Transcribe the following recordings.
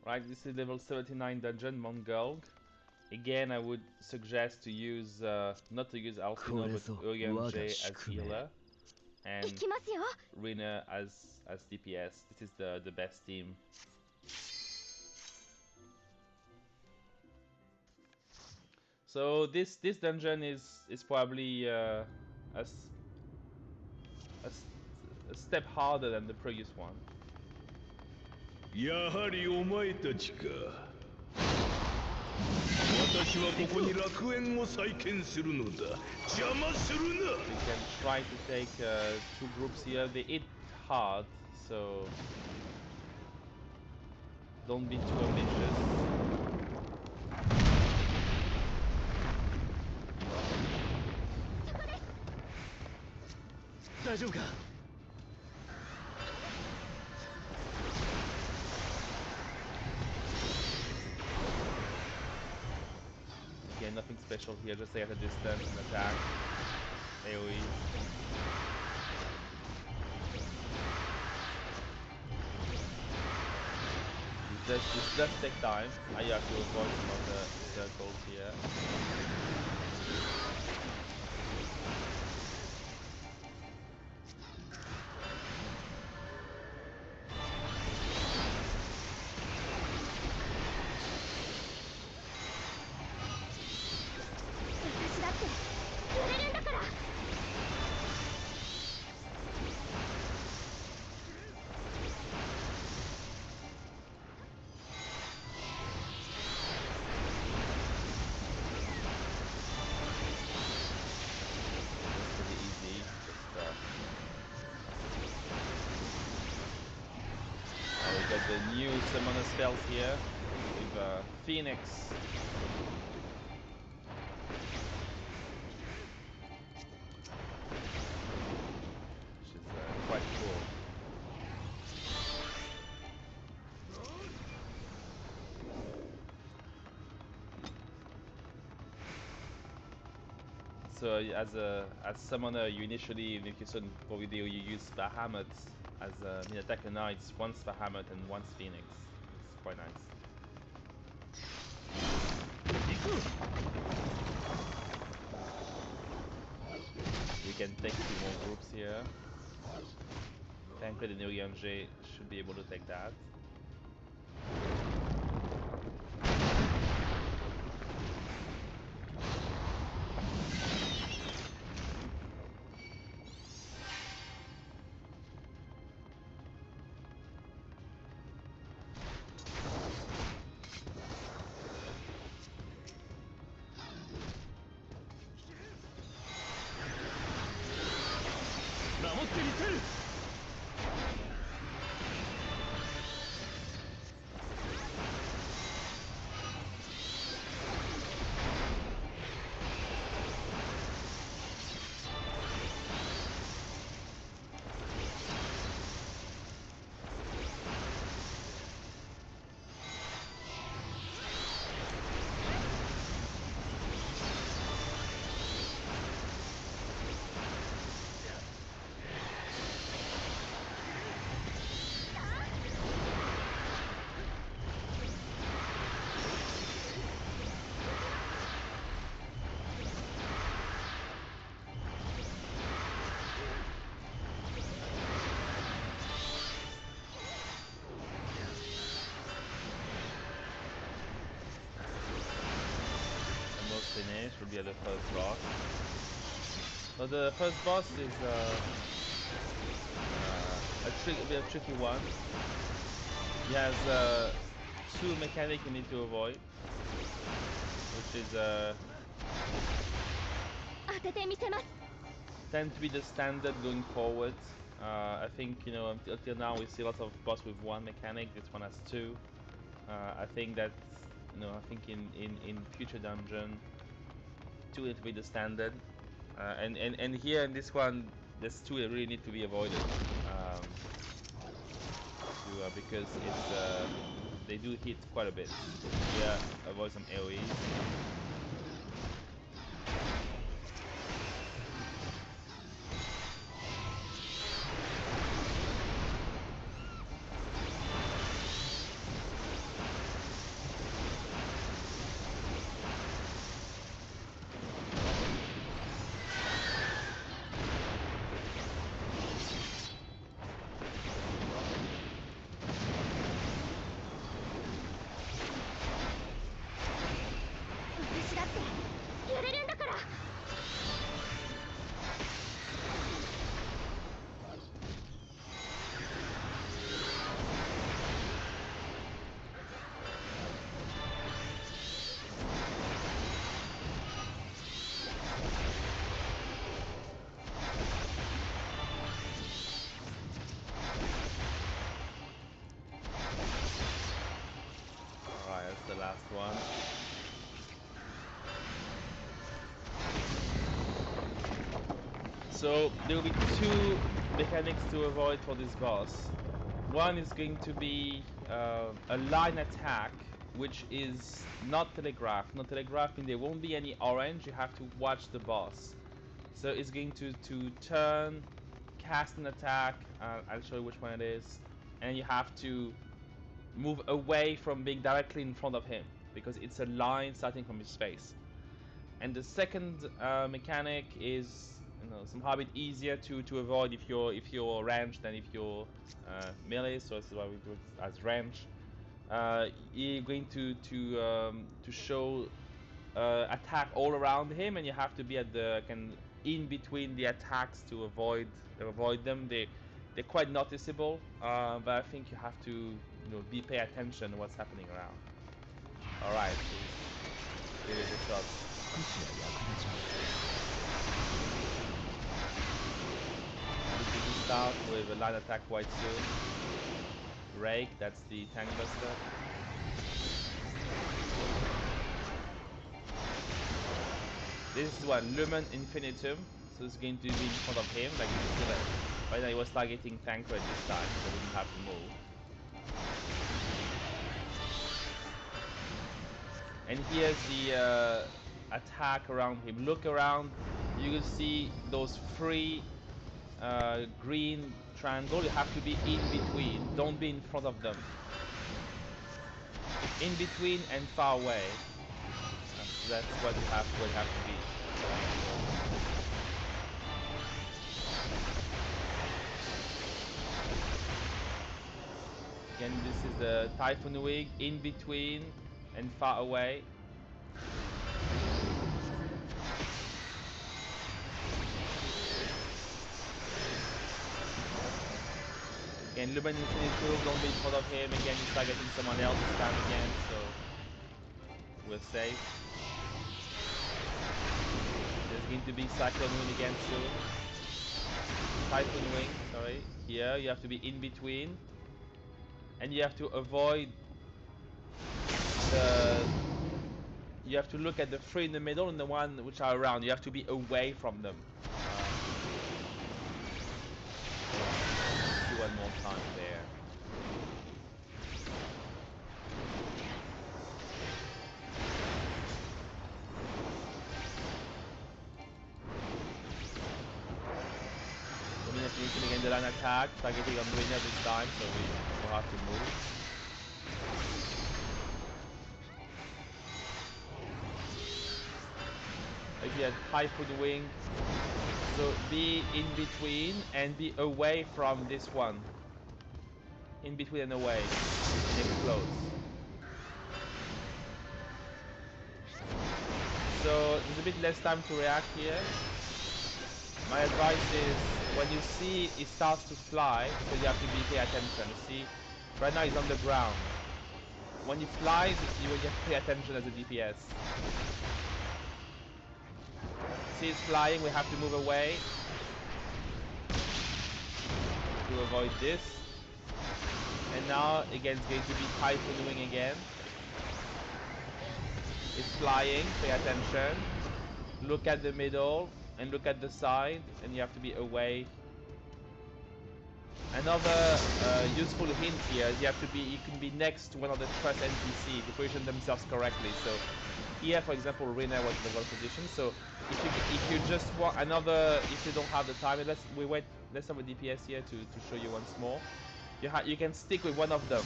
Right, this is level 79 dungeon, Mt Gulg. Again, I would suggest to use not to use Alcino but J as healer and Rina as DPS. This is the best team. So this dungeon is probably a step harder than the previous one. やはりお前たちか。私はここに楽園を再建するのだ。邪魔するな。 We can try to take two groups here. They hit hard, so don't be too ambitious. 大丈夫か。 Again, nothing special here, just stay at a distance and attack. AoE. This does take time. I have to avoid some of the circles here. The new summoner spells here with Phoenix. Which is quite cool. So as summoner, you initially in the video you use Bahamut as attacker knights, once Bahamut and once Phoenix. It's quite nice. We can take two more groups here. Thankfully the J should be able to take that. Finish will be at the first boss. So the first boss is a bit of a tricky one. He has two mechanics you need to avoid, which is tend to be the standard going forward. I think until now we see lots of boss with one mechanic. This one has two. I think that I think in future dungeon. Two need to be the standard, and here in this one, there's two that really need to be avoided, because it's they do hit quite a bit. Yeah, avoid some AoEs. last one. So there will be two mechanics to avoid for this boss. One is going to be a line attack, which is not telegraphed. Not telegraphed means there won't be any orange. You have to watch the boss. So it's going to turn, cast an attack. I'll show you which one it is, and you have to move away from being directly in front of him because it's a line starting from his face. And the second mechanic is, somehow a bit easier to avoid if you're ranged than if you're melee. So this is why we do it as range. You're going to show attack all around him, and you have to be at the in between the attacks to avoid them. They're quite noticeable, but I think you have to pay attention to what's happening around. All right, give it a shot. We start with a line attack quite soon. Rake, that's the tank buster. This is what Lumen Infinitum, so it's going to be in front of him, like you can see that right now he was targeting Tancred this time, so he didn't have to move. And here's the attack around him. Look around, you will see those three green triangles. You have to be in between, don't be in front of them. In between and far away. That's what you have to be. Again, this is the Typhoon Wing, in between and far away. Again, Lumen Infinitum, don't be in front of him. Again, he's targeting someone else this time again, so we're safe. There's going to be Cyclone Wind again soon. Typhoon Wing, sorry. Here, you have to be in between. And you have to avoid you have to look at the three in the middle and the one which are around. You have to be away from them. Do one more time there. Finishing again the line attack, targeting on Winner this time, so we will have to move. Again, Typhoon Wing. So be in between and be away from this one. In between and away. And explode. So there's a bit less time to react here. My advice is when you see it starts to fly, so you have to pay attention. See, right now he's on the ground. When he flies, you will have to pay attention as a DPS. See, it's flying, we have to move away to avoid this. And now again it's going to be Typhoon Wing again. It's flying, pay attention. Look at the middle and look at the side, and you have to be away. Another useful hint here is you can be next to one of the trust NPC if you position themselves correctly. So here, for example, Rina was in the well position. So if you just want if you don't have the time, let's have a DPS here to show you once more. You can stick with one of them.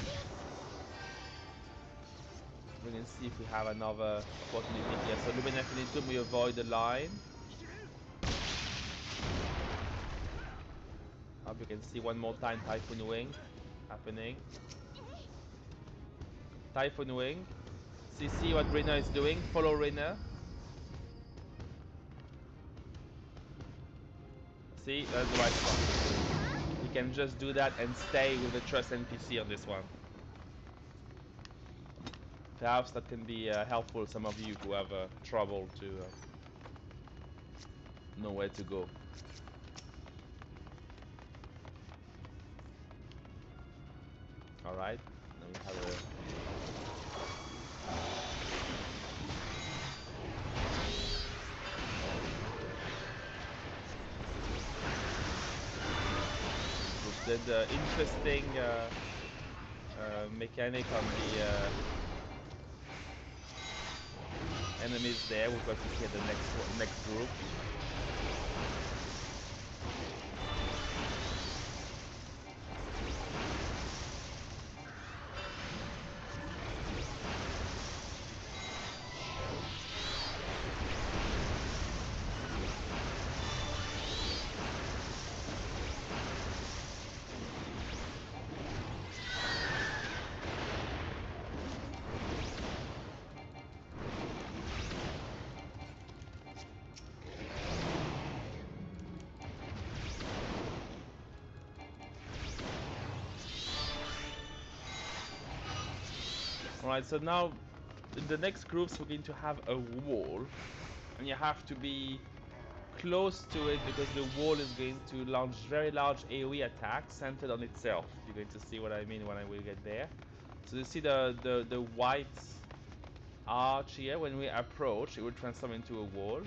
We can see if we have another opportunity here. So Lumen Infinitum, we avoid the line. Hope you can see one more time Typhoon Wing happening. Typhoon Wing. See what Rina is doing. Follow Rina. See, that's the right spot. You can just do that and stay with the trust NPC on this one. Perhaps that can be helpful to some of you who have trouble to know where to go. Alright, then we have the interesting mechanic on the enemies there. We're going to see at the next group. Alright, so now in the next groups we're going to have a wall, and you have to be close to it because the wall is going to launch very large AoE attacks centered on itself. You're going to see what I mean when I will get there. So you see the white arch here. When we approach, it will transform into a wall.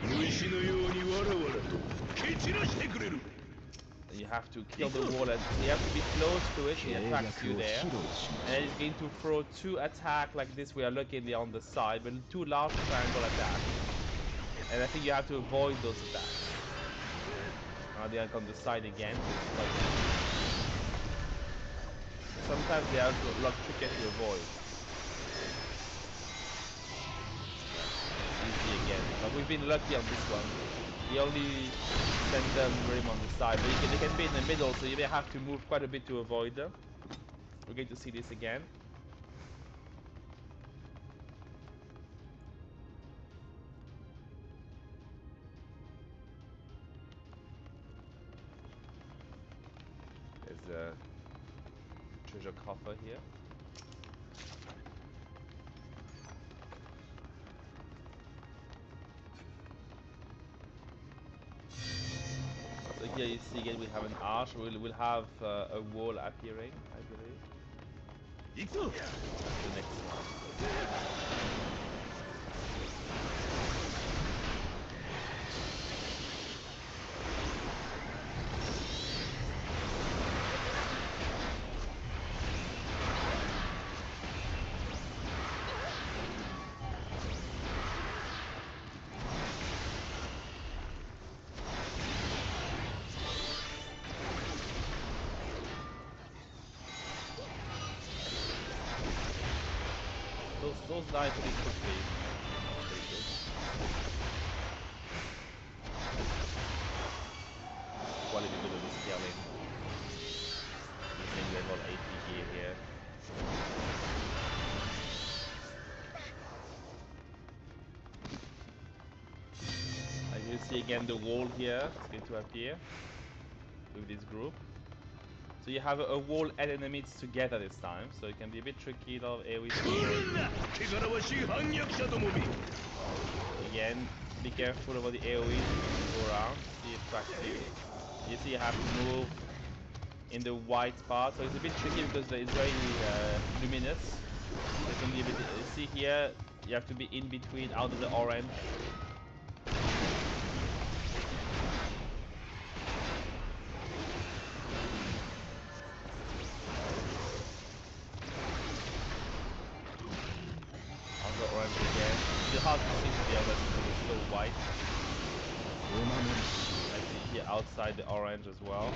You have to kill the wall, and you have to be close to it. It attracts you there, and it's going to throw 2 attacks like this. We are looking on the side, but 2 large triangle attacks, and I think you have to avoid those attacks. Now they are on the side again. So sometimes they are a lot trickier to avoid. Easy again, but we've been lucky on this one. He only send them rim on the side, but they can be in the middle, so you may have to move quite a bit to avoid them. We're going to see this again. There's a treasure coffer here. So here you see again we have an arch. We'll have a wall appearing, I believe. That's the next one. Those die pretty quickly. Pretty good. Quality good of the scaling. Using level 80 gear here. As you see again, the wall here is going to appear with this group. So you have a wall and enemies together this time, so it can be a bit tricky. A lot of AoE. Again, be careful about the AoE go around. See it tracks you. You see you have to move in the white part, so it's a bit tricky because it's very luminous. So it can be a bit. See here, you have to be in between out of the orange. It's hard to see to be honest because it's so white. I see here outside the orange as well.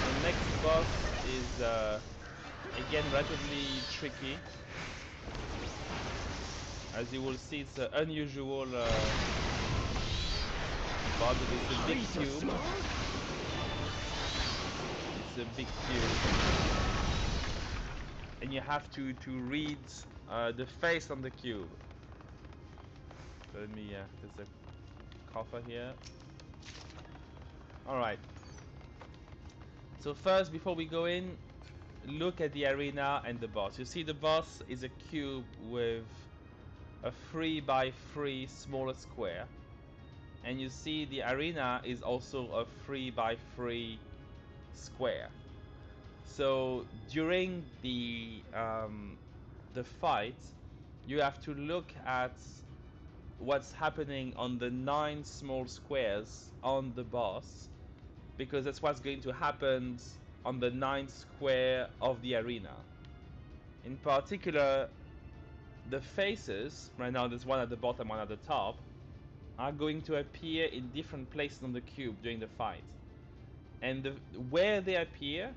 The next boss is again relatively tricky. As you will see, it's an unusual boss. It's a big cube. It's a big cube, and you have to read the face on the cube. So let me. There's a coffer here. All right. So first, before we go in, look at the arena and the boss. You see the boss is a cube with a 3 by 3 smaller square. and you see the arena is also a 3x3 square. So during the fight, you have to look at what's happening on the 9 small squares on the boss, because that's what's going to happen on the 9th square of the arena. In particular, the faces, right now there's one at the bottom, one at the top, are going to appear in different places on the cube during the fight. And where they appear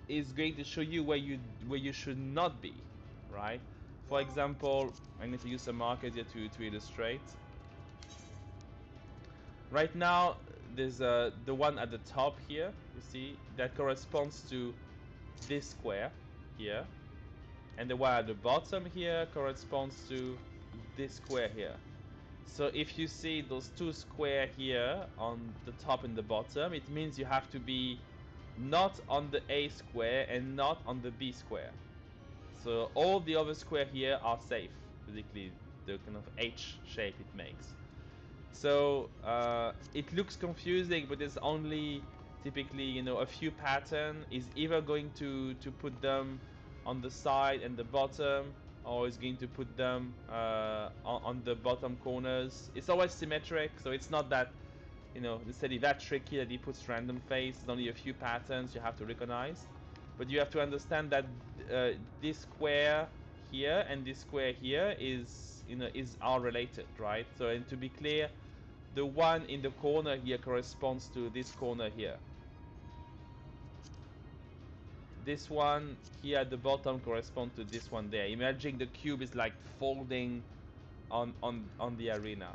is going to show you where you should not be, right? For example, I need to use some markers here to illustrate. Right now, there's the one at the top here, you see, that corresponds to this square here. And the one at the bottom here corresponds to this square here. So if you see those two squares here on the top and the bottom, it means you have to be not on the A square and not on the B square. So all the other squares here are safe, basically the kind of H shape it makes. So it looks confusing, but there's only typically, you know, a few patterns. Is either going to put them on the side and the bottom, or is going to put them on the bottom corners. It's always symmetric, so it's not that, you know, necessarily that tricky that he puts random face. There's only a few patterns you have to recognize, but you have to understand that this square here and this square here is, you know, are related, right? So, and to be clear, the one in the corner here corresponds to this corner here. This one here at the bottom corresponds to this one there. Imagine the cube is like folding on the arena.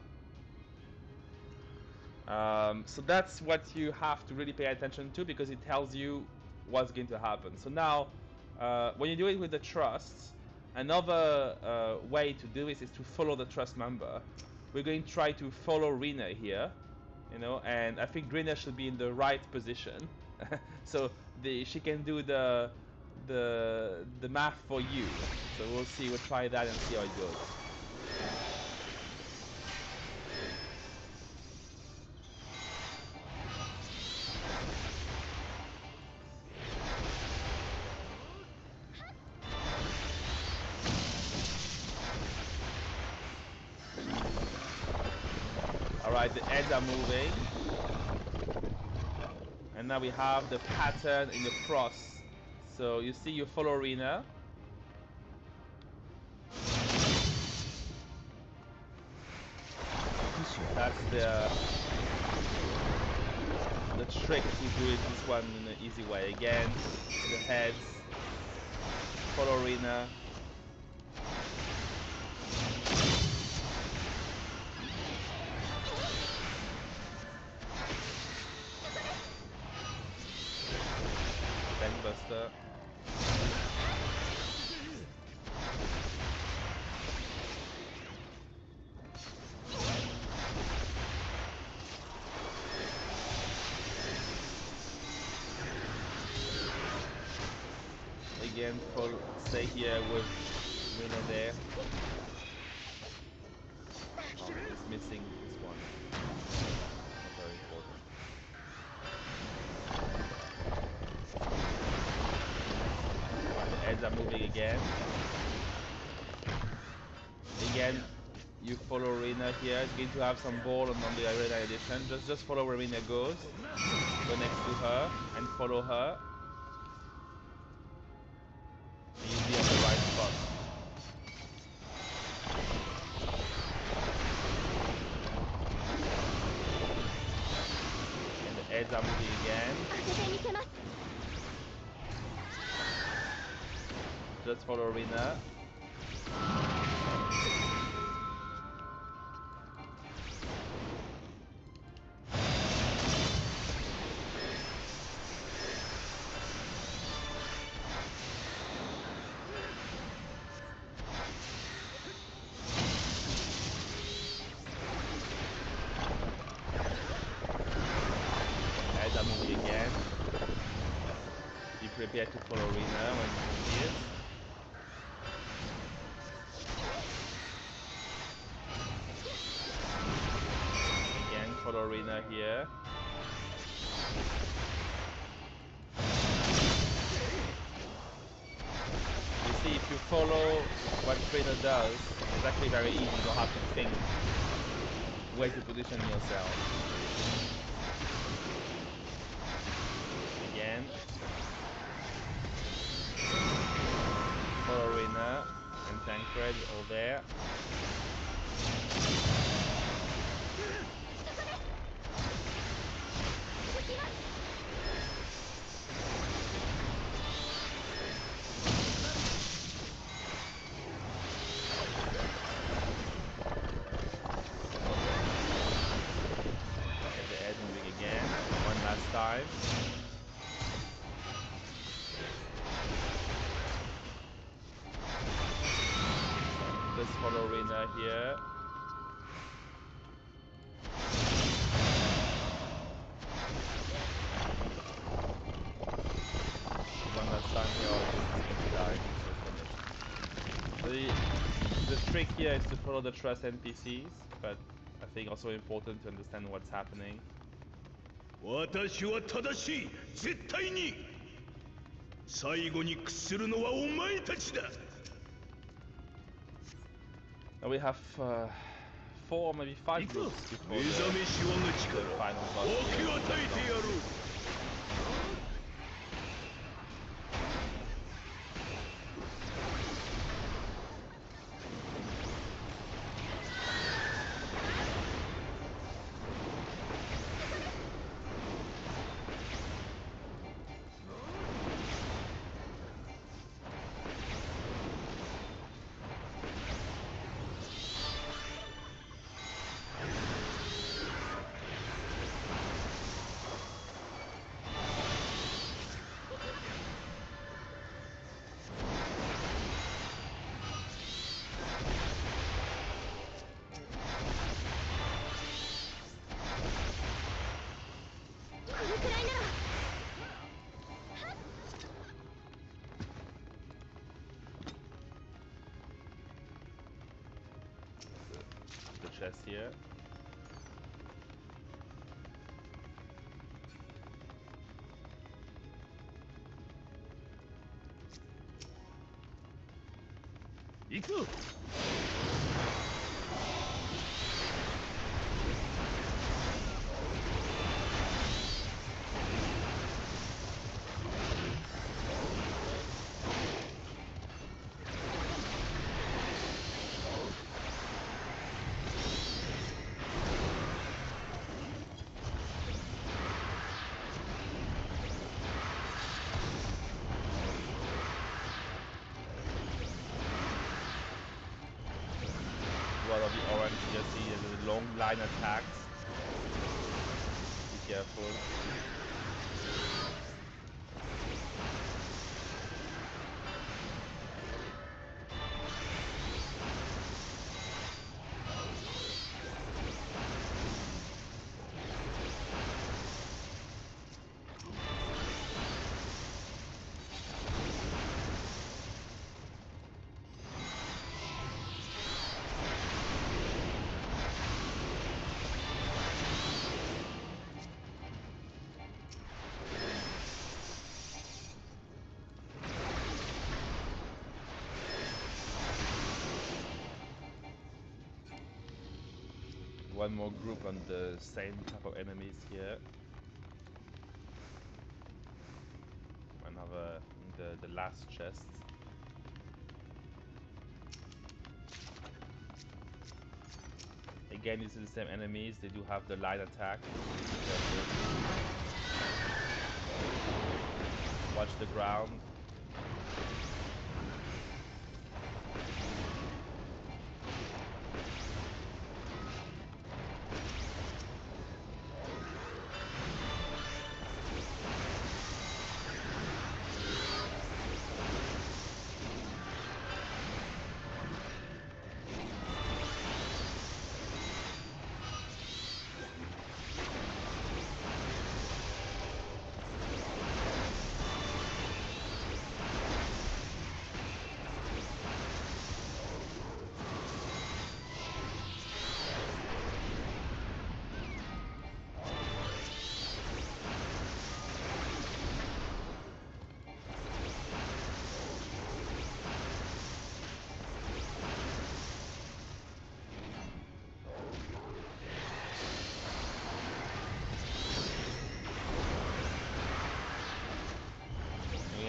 So that's what you have to really pay attention to, because it tells you what's going to happen. So now, when you do it with the trusts, another way to do this is to follow the trust member. We're going to try to follow Rina here, you know, and I think Rina should be in the right position, so she can do the math for you. So we'll see. We'll try that and see how it goes. Alright, the edges are moving. And now we have the pattern in the cross. So you see, you follow Rina. That's the trick to do it this one in an easy way. Again, the heads, follow Rina. Buster. Again, stay here with Rina there. Oh, it's missing this one. Not very important. The heads are moving again. Again, you follow Rina here. It's going to have some ball on the arena edition. Just follow where Rina goes. Go next to her and follow her. And you'll be on the right spot. And the heads are moving again. Just follow Rina. Heads are moving again. Be prepared to follow Rina when she is. arena here. You see, if you follow what trainer does, it's actually very easy. You don't have to think where to position yourself. Again. For arena and Tancred all there. Time. This follow arena here. One last time here, all this is going to die. The trick here is to follow the trust NPCs, but I think also important to understand what's happening. 私は正しい、絶対に。最後に屈するのはお前たちだ。Now we have 4, maybe 5 groups before the final boss here. The chest here. One of the orange you see is the long line attacks. Be careful. One more group on the same type of enemies here. Another, the last chest. Again, these are the same enemies. They do have the light attack. Watch the ground.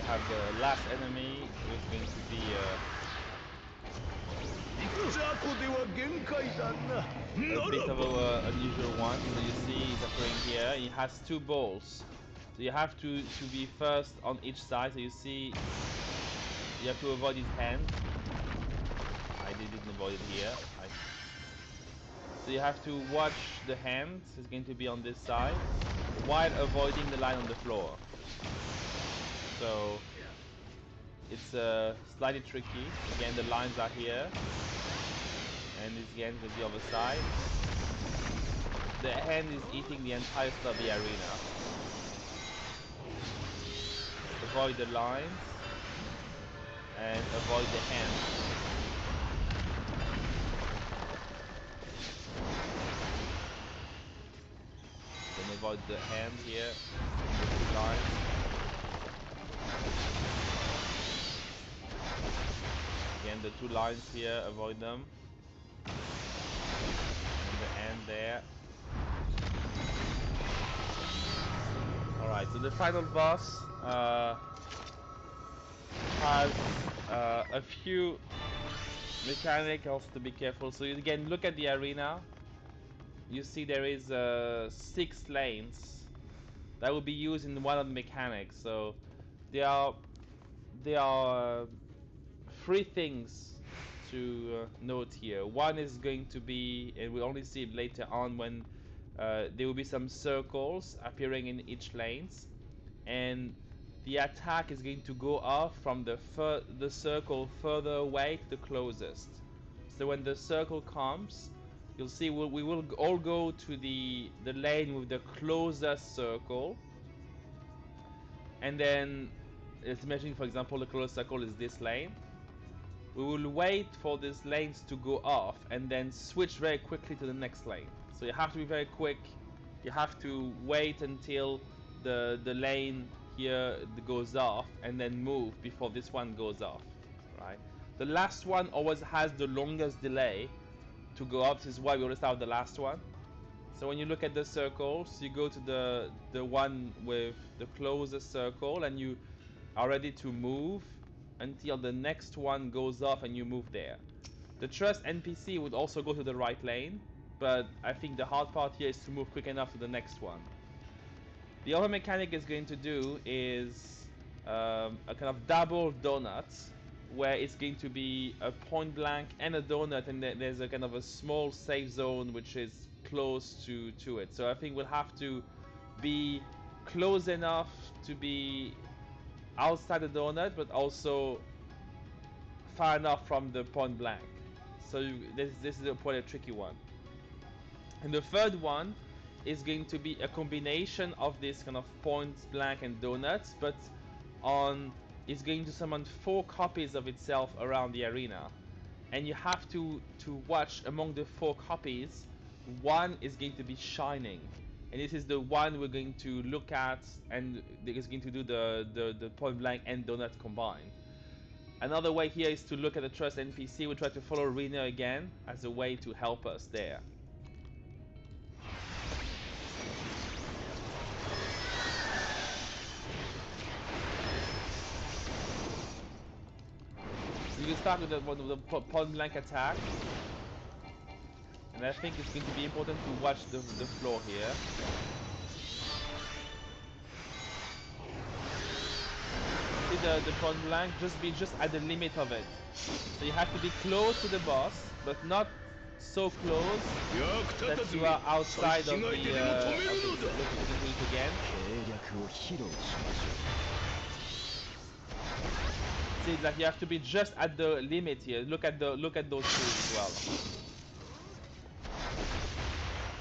have the last enemy, which is going to be 雑魚では限界だな。 a bit of an unusual one. So you see he's appearing here. He has two balls. So you have to be first on each side. So you see you have to avoid his hand. I didn't avoid it here. So you have to watch the hand. It's going to be on this side while avoiding the line on the floor. So it's slightly tricky. Again, the lines are here. And this again is the other side. The hand is eating the entire of the arena. Avoid the lines and avoid the hand. Then avoid the hand here, the two lines. Again, the two lines here, avoid them. And the end there. Alright, so the final boss has a few mechanics to be careful. So you again look at the arena. You see there is 6 lanes that will be used in one of the mechanics. So there are 3 things to note here. One is going to be, and we'll only see it later on when there will be some circles appearing in each lanes, and the attack is going to go off from the circle further away to the closest. So when the circle comes, you'll see we will all go to the lane with the closest circle, and then let's imagine, for example, the closest circle is this lane. We will wait for these lanes to go off and then switch very quickly to the next lane. So you have to be very quick. You have to wait until the lane here goes off and then move before this one goes off, right? The last one always has the longest delay to go off. This is why we always have the last one. So when you look at the circles, you go to the one with the closest circle and you are ready to move until the next one goes off and you move there. The trust NPC would also go to the right lane, but I think the hard part here is to move quick enough to the next one. The other mechanic is going to do is a kind of double donut, where it's going to be a point blank and a donut, and there's a kind of a small safe zone which is close to it. So I think we'll have to be close enough to be outside the donut, but also far enough from the point blank. So this is quite a tricky one. And the third one is going to be a combination of this kind of point blank and donuts, but it's going to summon 4 copies of itself around the arena. And you have to watch among the 4 copies, one is going to be shining. And this is the one we're going to look at, and it's going to do the point blank and donut combined. Another way here is to look at the trust NPC. We'll try to follow Rena again as a way to help us there. So you can start with the point blank attack. And I think it's going to be important to watch the floor here. See the point blank, be just at the limit of it. So you have to be close to the boss, but not so close that you are outside of the again. See, like you have to be just at the limit here. Look at those two as well.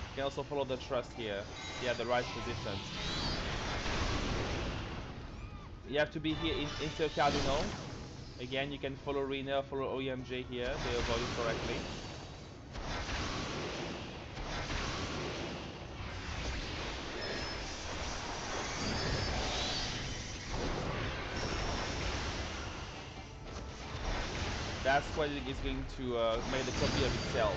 You can also follow the trust here. Yeah, the right position. You have to be here in intercardinal. Again, you can follow Rena, follow OMJ here. They avoid it correctly. That's what it is going to make the copy of itself.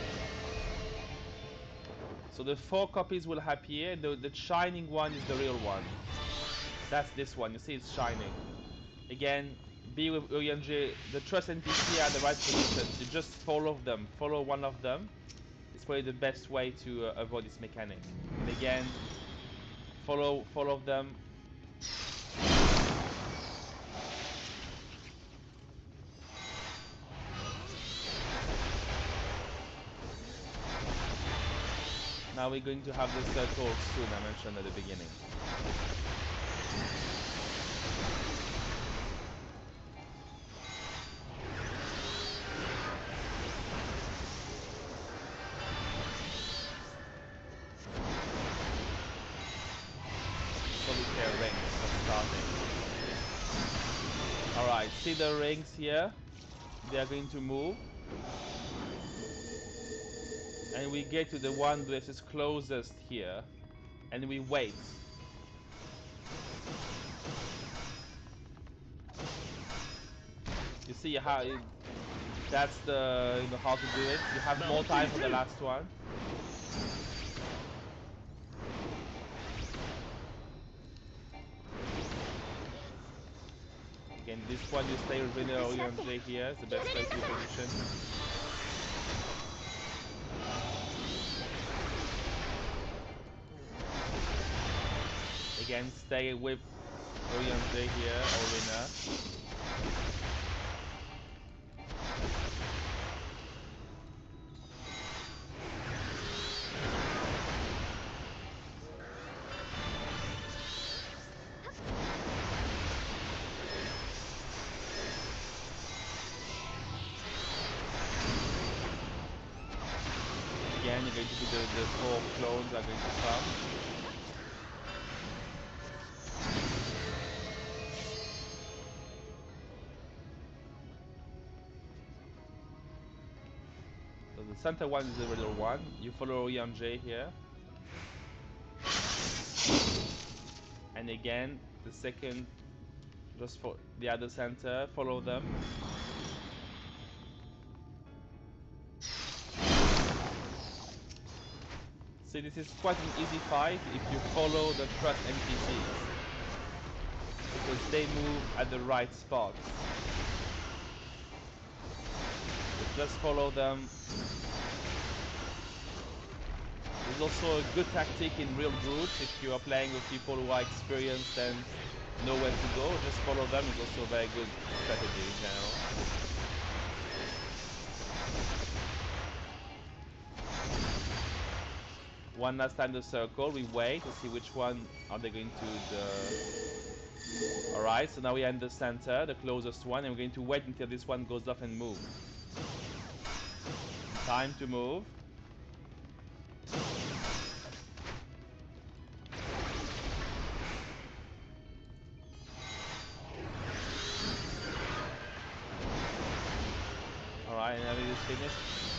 So the 4 copies will appear. The shining one is the real one. That's this one. You see it's shining. Again, be with Urianger. The trust NPC are in the right positions. You just follow them. Follow one of them. It's probably the best way to avoid this mechanic. And again, follow them. Now we're going to have the circle soon, I mentioned at the beginning. Solitaire rings are starting. Alright, see the rings here? They are going to move. And we get to the one that is closest here. And we wait. You see how that's the how to do it. You have more time for the last one. Again, this one you stay with Winner or J here. It's the best way to position. Again, stay with Orion J here or Winner. Again, you're going to do the 4 clones are going to come. So the center one is the regular one. You follow Orion J here. And again, the second, just for the other center, follow them. See, this is quite an easy fight if you follow the trust NPCs, because they move at the right spots. So just follow them. There's also a good tactic in real groups if you are playing with people who are experienced and know where to go. Just follow them is also a very good strategy in general. One last time the circle, we wait to see which one are they going to the... Alright, so now we are in the center, the closest one, and we're going to wait until this one goes off and move. Time to move. Alright, and everything is finished.